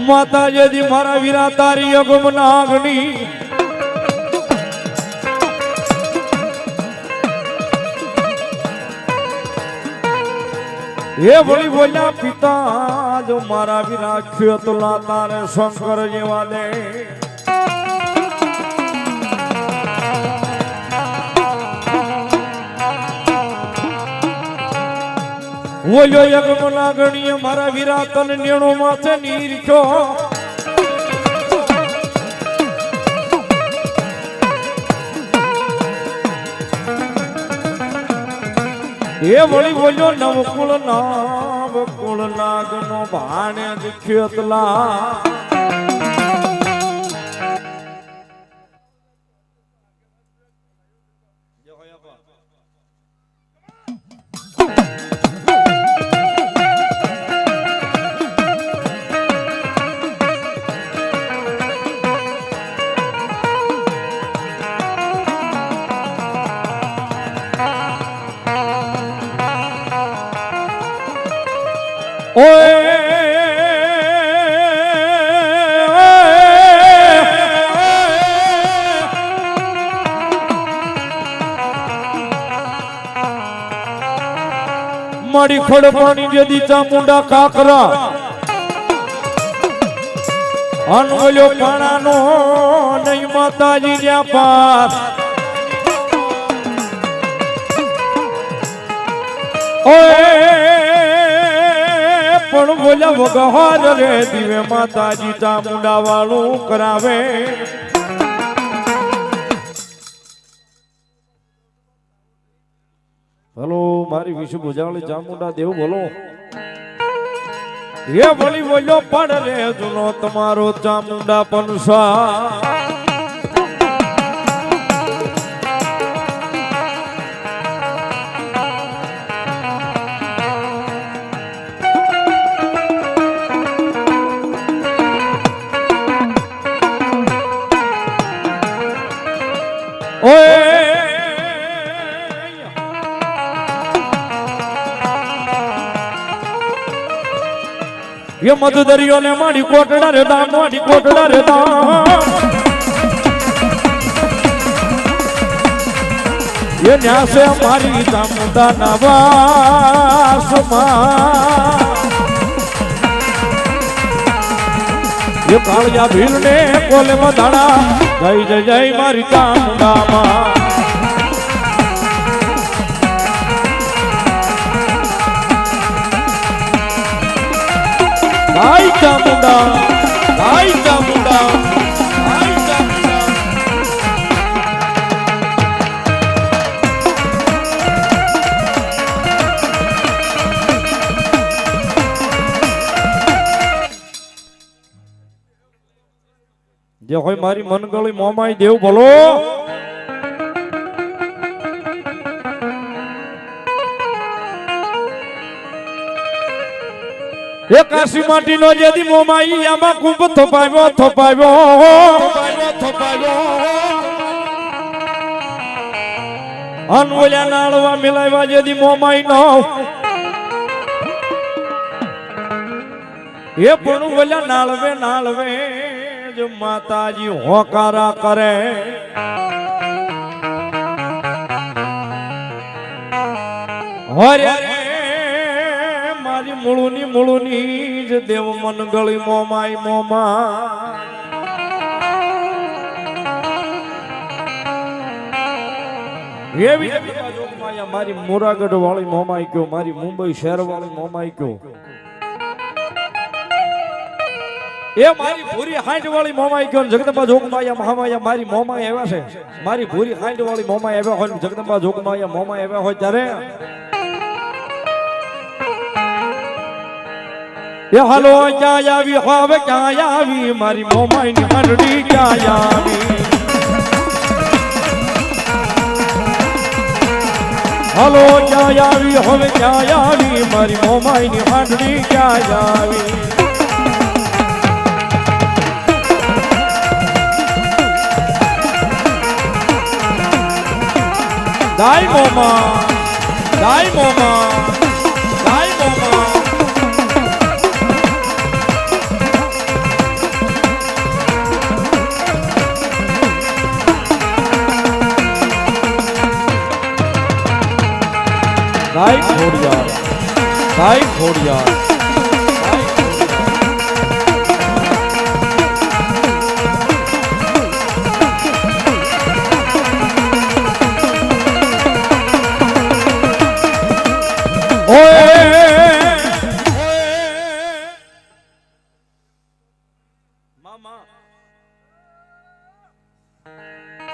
માતાજી મારા વીરા તારી અગમ નાગણી એ ભળી બોલ્યા પિતા જો મારા વીરા ખેતલા તારે શંકર જેવા દે બોલ્યો અગમ નાગણીએ મારા વીરા તન નેણો માથે નીરખ્યો એ વળી બોલ્યો નવકુળ નાવકુળ નાગનો ભાણે ખેતલા મારી ખડપાણી જેદી ચામુંડા કાકરા અનવલ્યો પાણાનો નહીં માતાજી જ્યાં પાર પણ બોલ્યા વગહાર રે દિવે માતાજી ચામુંડા વાળું કરાવે હલો મારી વિશુ ભુજાવળી ચામુંડા દેવ બોલો એ ભલી બોલ્યો પડ રે જુનો તમારો ચામુંડા પનસા ये मधु दरियो ने माड़ी कोटड़ा रे दाम माड़ी कोटड़ा रे दाम ये न्या से हमारी चामुंडा नवास ये कालिया भील ने कोले मधाड़ा जय जय जय मारी चामुंडा मां आई चामुंडा आई चामुंडा आई चामुंडा जे होय मारी मनगળી મોમાઈ દેવ બોલો એ કાશી માટી નો જેદી મોમાઈ આમાં કુંભ થોપાવ્યો અનવલ્યા નાળવા મિલાવ્યા જેદી મોમાઈ નો એ પણ વલ્યા નાળવે જો માતાજી હોકારા કરે હોરે મુળુની જ દેવ મનગળી મોમાઈ મોમા એવી જોગમાયા મારી મોરાગઢ વાળી મોમાઈ કયો મારી મુંબઈ શહેર વાળી મોમાઈ કયો એ મારી ભૂરી હાંડ વાળી મોમાઈ કયો જગદંબા જોગમાયા મહામાયા મારી મોમાઈ આવ્યા છે મારી ભૂરી હાંડ વાળી મોમાઈ આવ્યા હોય જગદંબા જોગમાયા મોમાઈ આવ્યા હોય ત્યારે ये हलो क्या यावी ख्वाब क्या यावी मारी मोमाई ની હાંડડી क्या यावी हलो क्या यावी होवे क्या यावी मारी मोमाई ની હાંડડી क्या यावी દાય મોમા દાય મોમા દાય મોમા દાય ખોડિયાર દાય ખોડિયાર મામા